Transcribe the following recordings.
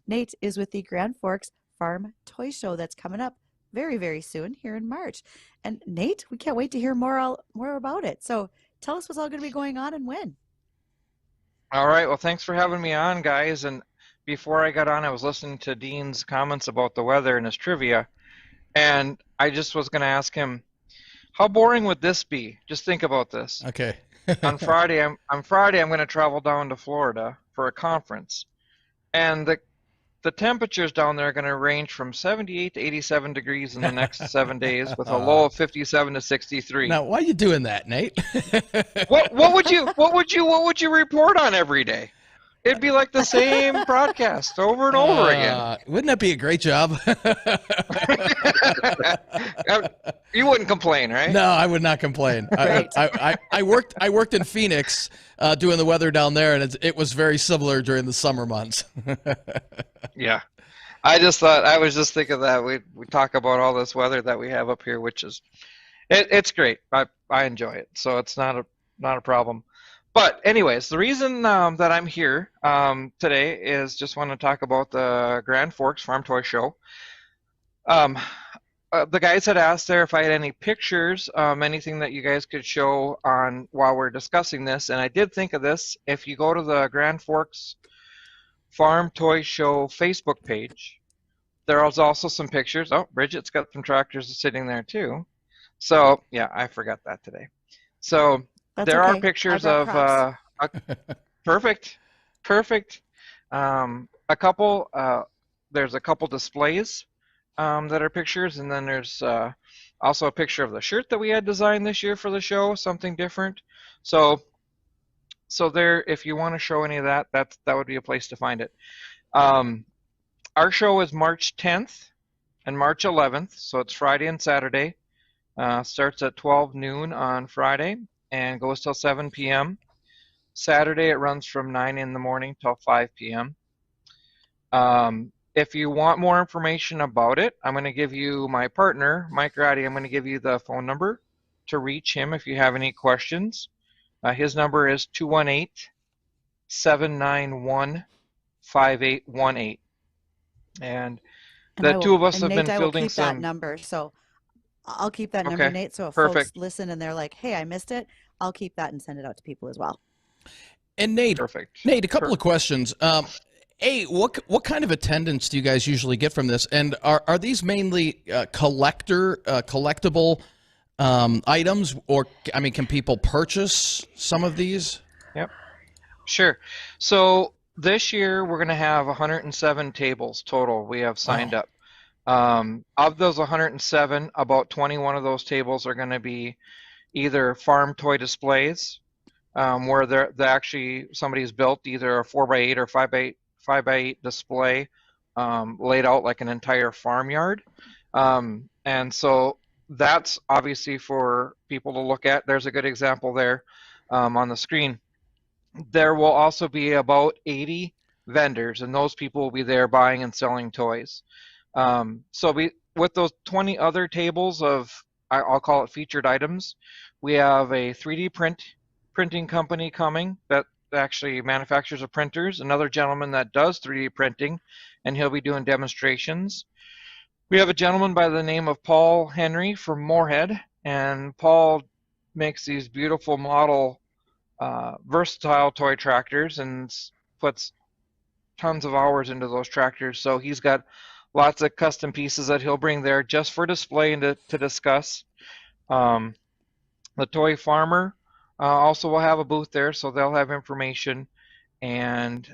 Nate is with the Grand Forks Farm Toy Show that's coming up very, very soon here in March. And Nate, we can't wait to hear more about it. So tell us what's all going to be going on and when. All right. Well, thanks for having me on, guys. And before I got on, I was listening to Dean's comments about the weather and his trivia. And I just was going to ask him, how boring would this be? Just think about this. Okay. On Friday, I'm going to travel down to Florida for a conference. And the temperatures down there are going to range from 78 to 87 degrees in the next 7 days with a low of 57 to 63. Now, why are you doing that, Nate? What would you report on every day? It'd be like the same broadcast over and over again. Wouldn't that be a great job? You wouldn't complain, right? No, I would not complain. Right. I worked in Phoenix doing the weather down there, and it was very similar during the summer months. Yeah. I was just thinking that we talk about all this weather that we have up here, which is it's great. I enjoy it, so it's not a problem. But anyways, the reason that I'm here today is just want to talk about the Grand Forks Farm Toy Show. The guys had asked there if I had any pictures, anything that you guys could show on while we're discussing this, and I did think of this. If you go to the Grand Forks Farm Toy Show Facebook page, there is also some pictures. Oh, Bridget's got some tractors sitting there too. So yeah, I forgot that today. So That's there okay. are pictures I of brought perfect. There's a couple displays that are pictures, and then there's also a picture of the shirt that we had designed this year for the show, something different. So there, if you want to show any of that, that would be a place to find it. Our show is March 10th and March 11th, so it's Friday and Saturday. Starts at 12 noon on Friday and goes till 7 p.m. Saturday, it runs from 9 in the morning till 5 p.m. If you want more information about it, I'm going to give you my partner, Mike Ratty. I'm going to give you the phone number to reach him if you have any questions. His number is 218-791-5818. And the two of us have Nate, been I will fielding keep that some. number. So I'll keep that number, Okay, Nate. So if folks perfect, listen and they're like, hey, I missed it, I'll keep that and send it out to people as well. And Nate, perfect. a couple of questions. What kind of attendance do you guys usually get from this? And are these mainly collectible items, or I mean, can people purchase some of these? Yep, sure. So this year we're going to have 107 tables total we have signed Wow. up. Of those 107, about 21 of those tables are going to be either farm toy displays, where they're actually somebody's built either a 4x8 or 5x8 display, laid out like an entire farmyard. And so that's obviously for people to look at. There's a good example there on the screen. There will also be about 80 vendors, and those people will be there buying and selling toys. With those 20 other tables of, I'll call it featured items, we have a 3D printing company coming that actually manufactures the printers, another gentleman that does 3D printing, and he'll be doing demonstrations. We have a gentleman by the name of Paul Henry from Moorhead, and Paul makes these beautiful model versatile toy tractors and puts tons of hours into those tractors. So he's got lots of custom pieces that he'll bring there just for display and to discuss. The Toy Farmer also will have a booth there, so they'll have information. And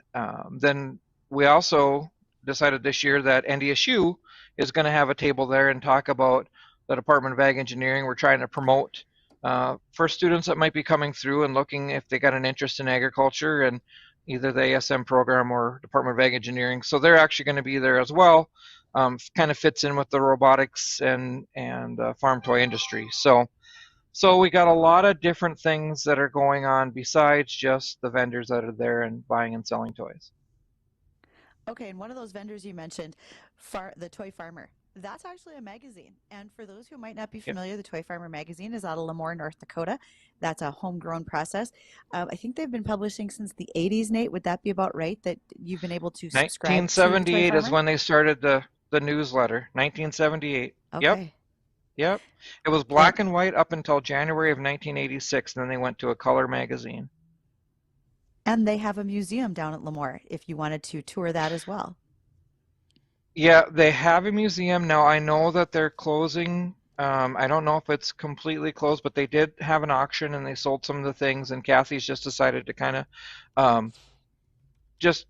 then we also decided this year that NDSU is going to have a table there and talk about the Department of Ag Engineering. We're trying to promote for students that might be coming through and looking if they got an interest in agriculture and either the ASM program or Department of Ag Engineering. So they're actually going to be there as well. Kind of fits in with the robotics and farm toy industry. So we got a lot of different things that are going on besides just the vendors that are there and buying and selling toys. Okay, and one of those vendors you mentioned, the Toy Farmer. That's actually a magazine. And for those who might not be Yep. familiar, the Toy Farmer magazine is out of Lemoore, North Dakota. That's a homegrown process. I think they've been publishing since the 80s, Nate. Would that be about right that you've been able to subscribe to the Toy 1978 is Farmer? when they started the newsletter. 1978. Yep. Okay. Yep. It was And black and white up until January of 1986, and then they went to a color magazine. and they have a museum down at Lemoore if you wanted to tour that as well. Yeah, they have a museum now. I know that they're closing. I don't know if it's completely closed, but they did have an auction and they sold some of the things. And Kathy's just decided to kind of um, just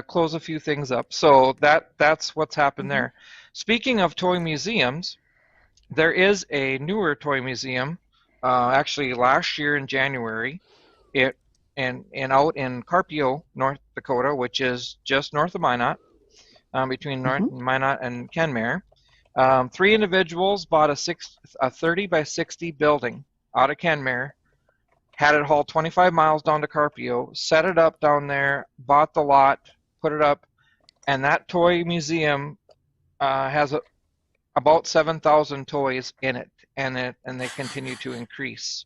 close a few things up. So that's what's happened Hmm. there. Speaking of toy museums, there is a newer toy museum. Actually, last year in January, it and out in Carpio, North Dakota, which is just north of Minot, between Hmm. Minot and Kenmare. Three individuals bought a 30 by 60 building out of Kenmare, had it hauled 25 miles down to Carpio, set it up down there, bought the lot, put it up, and that toy museum has about 7,000 toys in it, and they continue to increase.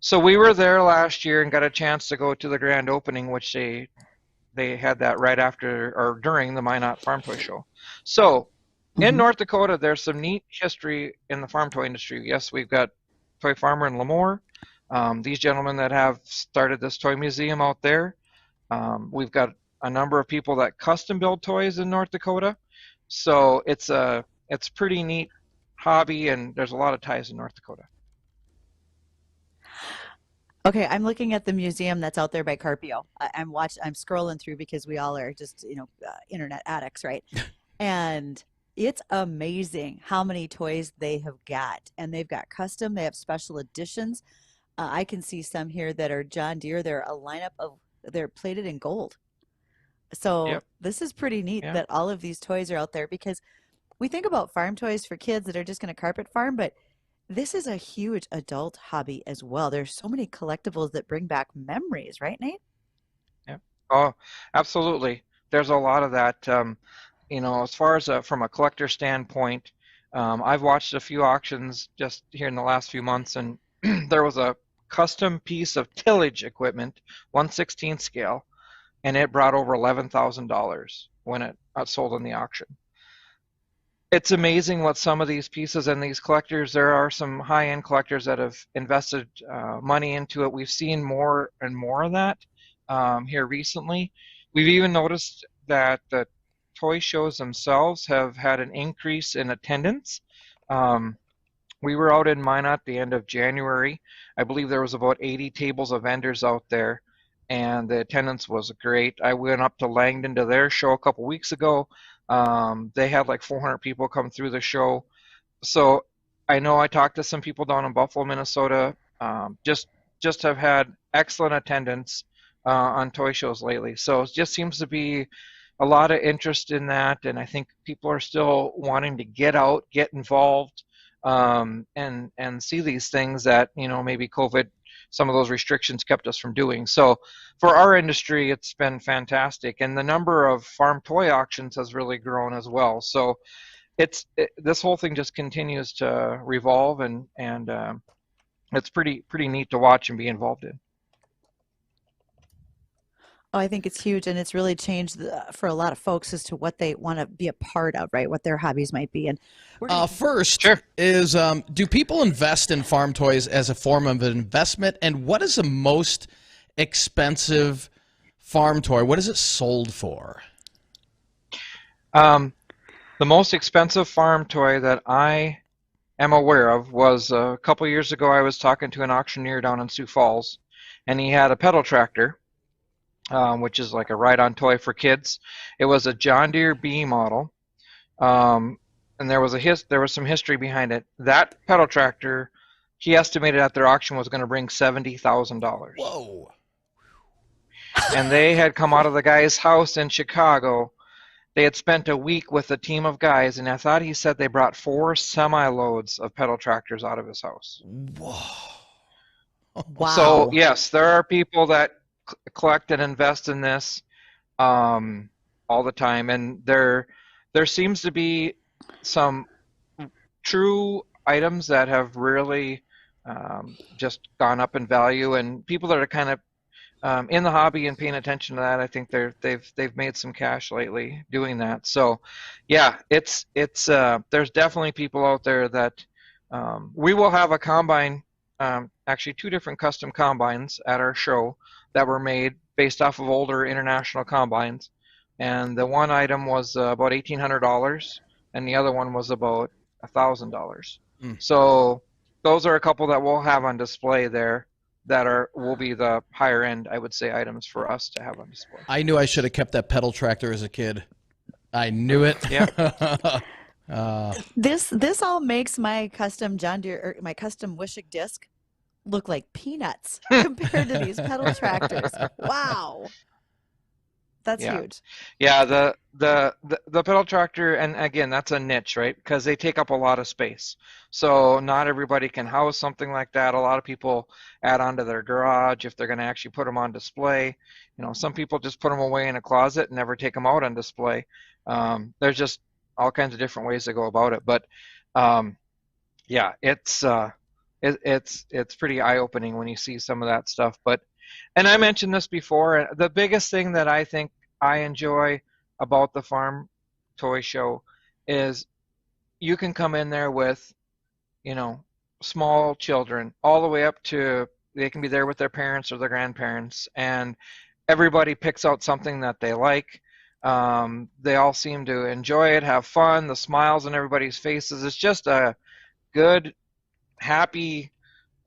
So we were there last year and got a chance to go to the grand opening, which they had that right after or during the Minot Farm Toy Show. So in Hmm. North Dakota, there's some neat history in the farm toy industry. Yes, we've got Toy Farmer in Lemoore. These gentlemen that have started this toy museum out there. We've got a number of people that custom build toys in North Dakota. So it's pretty neat hobby, and there's a lot of ties in North Dakota. Okay, I'm looking at the museum that's out there by Carpio. I'm scrolling through because we all are just, internet addicts, right? And it's amazing how many toys they have got. And they've got custom, they have special editions. I can see some here that are John Deere. They're plated in gold. So Yep. this is pretty neat Yeah. that all of these toys are out there because we think about farm toys for kids that are just going to carpet farm, but this is a huge adult hobby as well. There's so many collectibles that bring back memories, right, Nate? Yeah. Oh, absolutely. There's a lot of that. As far as from a collector standpoint, I've watched a few auctions just here in the last few months, and there was a custom piece of tillage equipment, 1/16 scale, and it brought over $11,000 when it sold in the auction. It's amazing what some of these pieces and these collectors, there are some high-end collectors that have invested money into it. We've seen more and more of that here recently. We've even noticed that the toy shows themselves have had an increase in attendance. Um, we were out in Minot at the end of January. I believe there was about 80 tables of vendors out there, and the attendance was great. I went up to Langdon to their show a couple weeks ago. They had like 400 people come through the show. So I know I talked to some people down in Buffalo, Minnesota. Just have had excellent attendance on toy shows lately. So it just seems to be a lot of interest in that, and I think people are still wanting to get out, get involved, and see these things that maybe COVID, some of those restrictions kept us from doing. So for our industry, it's been fantastic, and the number of farm toy auctions has really grown as well. So this whole thing just continues to revolve, and it's pretty neat to watch and be involved in. Oh, I think it's huge, and it's really changed for a lot of folks as to what they want to be a part of, right? What their hobbies might be. And we're going to First Sure. is do people invest in farm toys as a form of an investment? And what is the most expensive farm toy? What is it sold for? Um, the most expensive farm toy that I am aware of was a couple years ago. I was talking to an auctioneer down in Sioux Falls, and he had a pedal tractor, which is like a ride-on toy for kids. It was a John Deere B model, and there was some history behind it. That pedal tractor, he estimated at their auction was going to bring $70,000, Whoa. and they had come out of the guy's house in Chicago. They had spent a week with a team of guys, and I thought he said they brought 4 semi-loads of pedal tractors out of his house. Whoa. So wow. yes, there are people that collect and invest in this all the time, and there seems to be some true items that have really just gone up in value, and people that are kind of in the hobby and paying attention to that, I think they've made some cash lately doing that. So, yeah, it's there's definitely people out there that we will have a combine, actually two different custom combines at our show that were made based off of older international combines, and the one item was about $1,800, and the other one was about $1,000. Mm. So those are a couple that we'll have on display there that will be the higher end, I would say, items for us to have on display. I knew I should have kept that pedal tractor as a kid. I knew it. Yeah. This all makes my custom John Deere, or my custom Wishick disc look like peanuts compared to these pedal tractors. Wow. That's Yeah. huge. Yeah, the pedal tractor, and again, that's a niche, right? Because they take up a lot of space. So not everybody can house something like that. A lot of people add onto their garage if they're going to actually put them on display. You know, some people just put them away in a closet and never take them out on display. There's just all kinds of different ways to go about it. But yeah, it's pretty eye-opening when you see some of that stuff. But and I mentioned this before, the biggest thing that I think I enjoy about the farm toy show is you can come in there with, you know, small children all the way up to they can be there with their parents or their grandparents, and everybody picks out something that they like. They all seem to enjoy it, have fun, the smiles on everybody's faces. It's just a good, happy,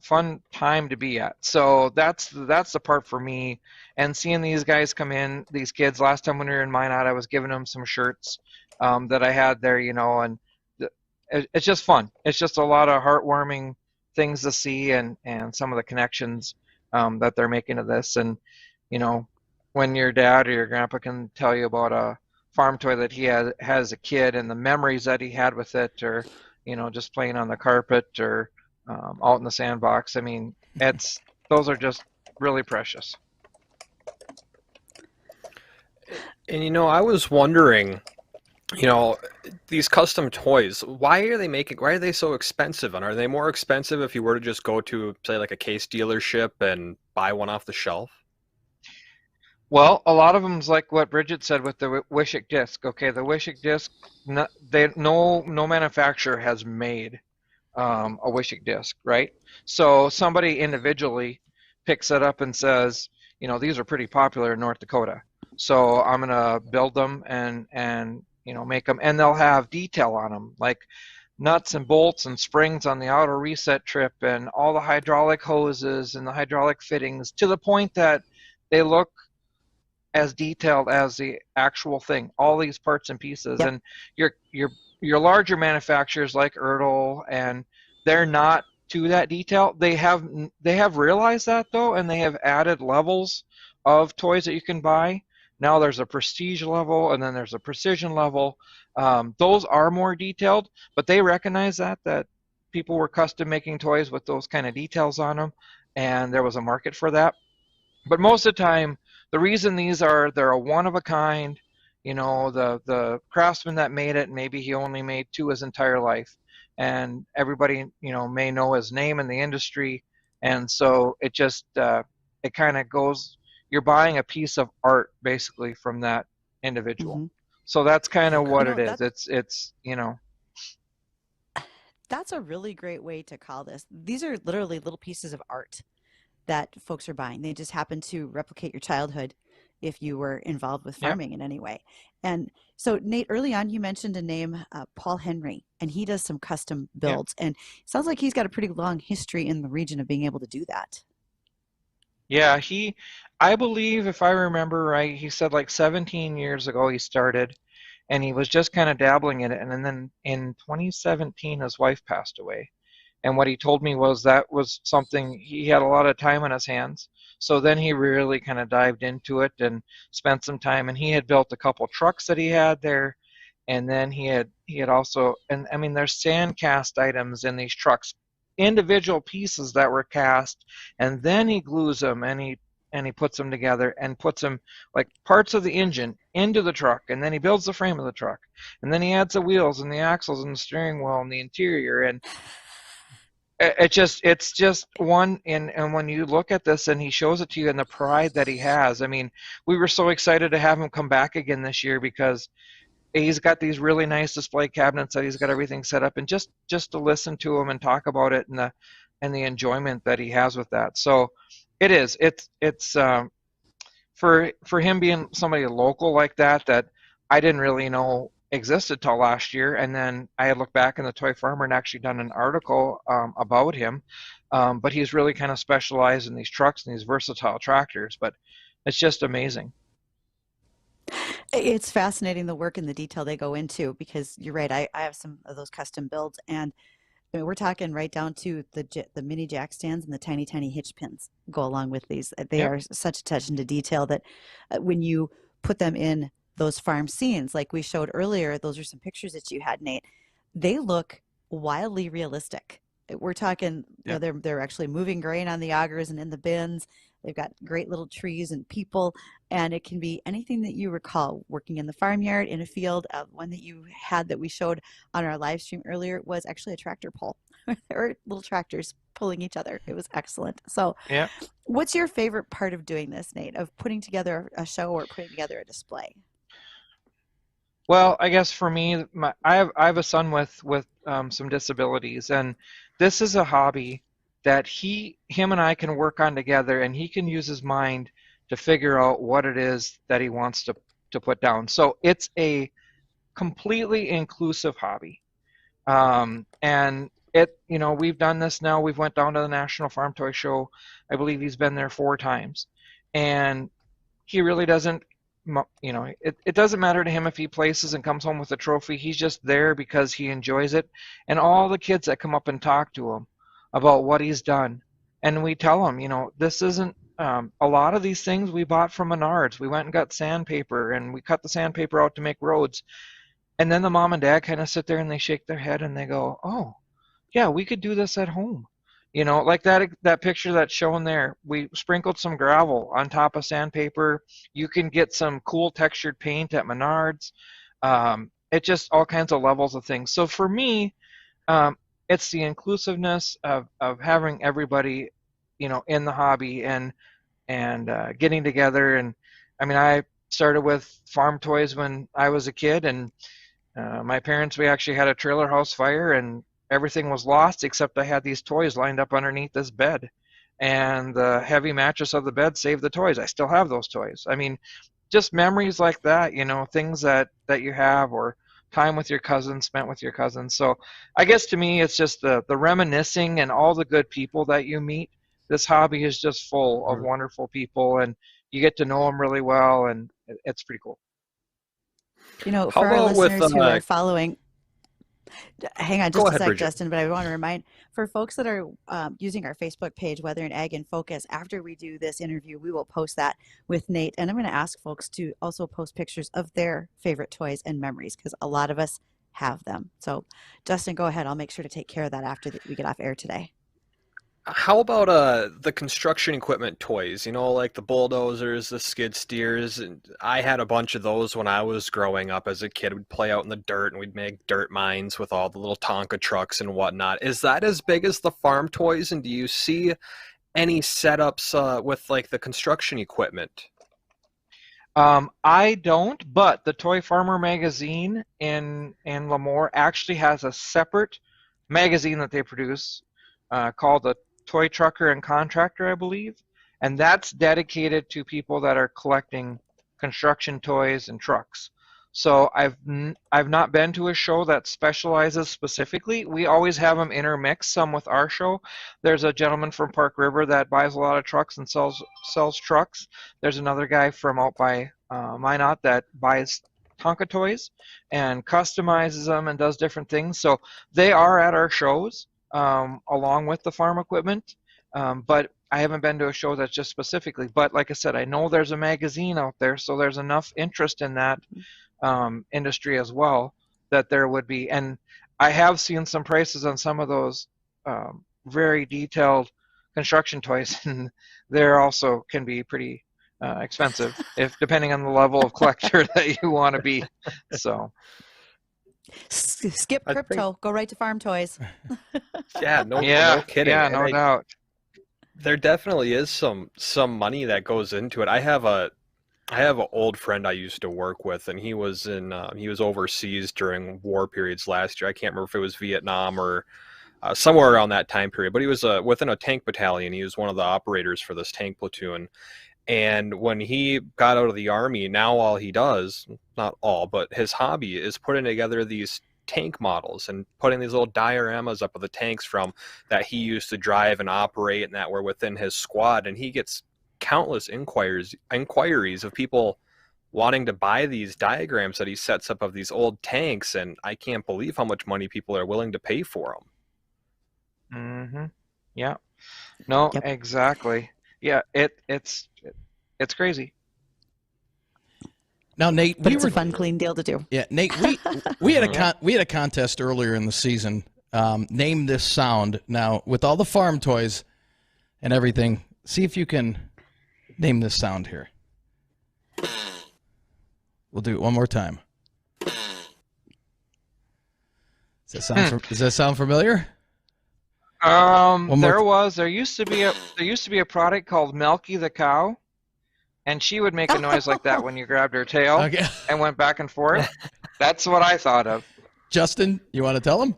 fun time to be at. So that's the part for me. And seeing these guys come in, these kids. Last time when we were in Minot, I was giving them some shirts that I had there, you know, and it's just fun. It's just a lot of heartwarming things to see, and some of the connections that they're making to this. And you know, when your dad or your grandpa can tell you about a farm toy that he has as a kid and the memories that he had with it, or you know, just playing on the carpet or out in the sandbox. I mean, those are just really precious. And you know, I was wondering, you know, these custom toys, why are they so expensive? And are they more expensive if you were to just go to, say, like a Case dealership and buy one off the shelf? Well, a lot of them's like what Bridget said with the Wishick disc. Okay, the Wishick disc, no manufacturer has made a Wishick disc, right? So somebody individually picks it up and says, you know, these are pretty popular in North Dakota, so I'm gonna build them and you know, make them, and they'll have detail on them, like nuts and bolts and springs on the auto reset trip and all the hydraulic hoses and the hydraulic fittings, to the point that they look as detailed as the actual thing, all these parts and pieces. Yep. And your larger manufacturers like Ertl, and they're not to that detail. They have realized that though, and they have added levels of toys that you can buy. Now there's a prestige level, and then there's a precision level. Those are more detailed, but they recognize that people were custom making toys with those kind of details on them, and there was a market for that. But most of the time, the reason they're a one of a kind, you know, the craftsman that made it, maybe he only made two his entire life, and everybody, you know, may know his name in the industry, and so it just it kind of goes. You're buying a piece of art basically from that individual. Mm-hmm. So that's kind of what You know, it is. It's you know. that's a really great way to call this. These are literally little pieces of art that folks are buying. They just happen to replicate your childhood if you were involved with Yeah. farming in any way. And so, Nate, early on, you mentioned a name, Paul Henry, and he does some custom Yeah. builds. And it sounds like he's got a pretty long history in the region of being able to do that. Yeah, I believe if I remember right, he said like 17 years ago he started, and he was just kind of dabbling in it, and then in 2017 his wife passed away. And what he told me was that was something he had a lot of time on his hands. So then he really kind of dived into it and spent some time, and he had built a couple trucks that he had there, and then he had also, and I mean there's sand cast items in these trucks, individual pieces that were cast, and then he glues them, and he puts them together and puts them like parts of the engine into the truck, and then he builds the frame of the truck, and then he adds the wheels and the axles and the steering wheel and the interior, and it's just one. And when you look at this and he shows it to you and the pride that he has, I mean, we were so excited to have him come back again this year because he's got these really nice display cabinets that he's got everything set up, and just to listen to him and talk about it and the enjoyment that he has with that. So it's for him being somebody local like that I didn't really know existed till last year, and then I had looked back in the Toy Farmer and actually done an article about him, but he's really kind of specialized in these trucks and these versatile tractors, but it's just amazing. It's fascinating the work and the detail they go into because you're right. I have some of those custom builds, and I mean, we're talking right down to the mini jack stands and the tiny hitch pins go along with these. They Yep. are such attention to detail that when you put them in those farm scenes, like we showed earlier, those are some pictures that you had, Nate. They look wildly realistic. We're talking, you know, Yep. they're actually moving grain on the augers and in the bins. They've got great little trees and people, and it can be anything that you recall working in the farmyard, in a field. One that you had that we showed on our live stream earlier was actually a tractor pull. Or little tractors pulling each other. It was excellent. So, Yeah. what's your favorite part of doing this, Nate, of putting together a show or putting together a display? Well, I guess for me, I have a son with some disabilities, and this is a hobby that him and I can work on together, and he can use his mind to figure out what it is that he wants to put down. So it's a completely inclusive hobby, and we've done this now. We've went down to the National Farm Toy Show. I believe he's been there 4 times, and he really doesn't, it doesn't matter to him if he places and comes home with a trophy. He's just there because he enjoys it. And all the kids that come up and talk to him about what he's done, and we tell him, this isn't, a lot of these things we bought from Menards. We went and got sandpaper, and we cut the sandpaper out to make roads. And then the mom and dad kind of sit there and they shake their head and they go, oh, yeah, we could do this at home. Like that picture that's shown there, we sprinkled some gravel on top of sandpaper. You can get some cool textured paint at Menards. It just all kinds of levels of things. So for me, it's the inclusiveness of having everybody, in the hobby and getting together. And I mean, I started with farm toys when I was a kid, and my parents, we actually had a trailer house fire, and everything was lost except I had these toys lined up underneath this bed, and the heavy mattress of the bed saved the toys. I still have those toys. I mean, just memories like that, things that you have, or time with your cousins, spent with your cousins. So I guess to me, it's just the reminiscing and all the good people that you meet. This hobby is just full of wonderful people, and you get to know them really well, and it's pretty cool. How For our about with listeners who are following, hang on go just a ahead, sec, Bridget. Justin, but I want to remind for folks that are using our Facebook page, Weather and Ag in Focus, after we do this interview, we will post that with Nate. And I'm going to ask folks to also post pictures of their favorite toys and memories because a lot of us have them. So, Justin, go ahead. I'll make sure to take care of that after we get off air today. How about the construction equipment toys? Like the bulldozers, the skid steers. And I had a bunch of those when I was growing up as a kid. We'd play out in the dirt and we'd make dirt mines with all the little Tonka trucks and whatnot. Is that as big as the farm toys? And do you see any setups with like the construction equipment? I don't, but the Toy Farmer magazine in Lemoore actually has a separate magazine that they produce called the Toy Trucker and Contractor, I believe, and that's dedicated to people that are collecting construction toys and trucks. So I've not been to a show that specializes specifically. We always have them intermix some with our show. There's a gentleman from Park River that buys a lot of trucks and sells trucks. There's another guy from out by Minot that buys Tonka toys and customizes them and does different things. So they are at our shows along with the farm equipment, but I haven't been to a show that's just specifically. But like I said, I know there's a magazine out there, so there's enough interest in that industry as well that there would be. And I have seen some prices on some of those very detailed construction toys, and they're also can be pretty expensive, if depending on the level of collector that you want to be. So Skip I think, crypto, go right to farm toys. yeah, no kidding. yeah, And no doubt. there definitely is some money that goes into it. I have an old friend I used to work with, and he was overseas during war periods last year. I can't remember if it was Vietnam or somewhere around that time period, but he was within a tank battalion. He was one of the operators for this tank platoon. And when he got out of the Army, now all he does, not all, but his hobby is putting together these tank models and putting these little dioramas up of the tanks from that he used to drive and operate and that were within his squad. And he gets countless inquiries of people wanting to buy these diagrams that he sets up of these old tanks. And I can't believe how much money people are willing to pay for them. Mm-hmm. Yeah. No, Yep. exactly. Yeah, it's crazy. Now, Nate, But it's a fun, clean deal to do. Yeah, Nate, we had a contest earlier in the season. Name this sound. Now, with all the farm toys and everything, see if you can name this sound here. We'll do it one more time. Does that sound familiar? There used to be a product called Melky the cow, and she would make a noise like that when you grabbed her tail and went back and forth. That's what I thought of. Justin, you want to tell him?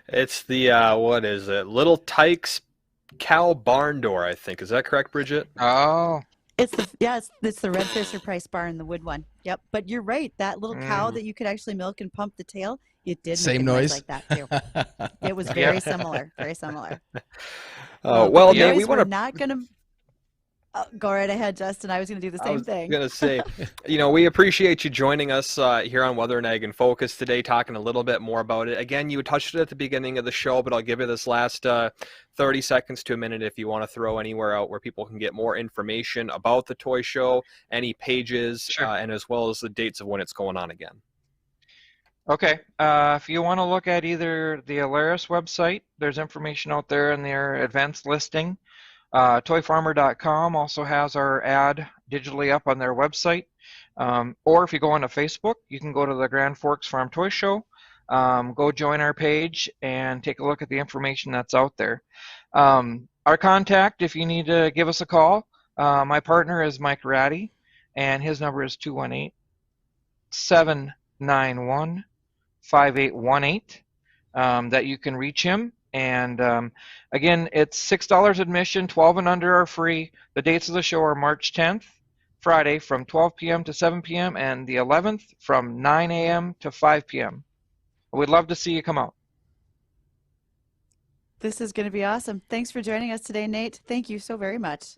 It's the what is it? Little Tyke's cow barn door, I think. Is that correct, Bridget? Oh. It's the Red Fisher Price barn, the wood one. Yep. But you're right. That little cow that you could actually milk and pump the tail, it did Same make a noise like that too. It was very similar. Very similar. Well, Nate, Nate, we want to not going to go right ahead, Justin. I was going to do the same thing. I was going to say, we appreciate you joining us here on Weather and Ag in Focus today, talking a little bit more about it. Again, you touched it at the beginning of the show, but I'll give you this last 30 seconds to a minute if you want to throw anywhere out where people can get more information about the toy show, any pages, and as well as the dates of when it's going on again. Okay. If you want to look at either the Alaris website, there's information out there in their events listing. Toyfarmer.com also has our ad digitally up on their website. Or if you go onto Facebook, you can go to the Grand Forks Farm Toy Show, go join our page, and take a look at the information that's out there. Our contact, if you need to give us a call, my partner is Mike Ratty, and his number is 218-791-5818, that you can reach him. And again, it's $6 admission, 12 and under are free. The dates of the show are March 10th, Friday, from 12 p.m. to 7 p.m., and the 11th from 9 a.m. to 5 p.m. We'd love to see you come out. This is going to be awesome. Thanks for joining us today, Nate. Thank you so very much.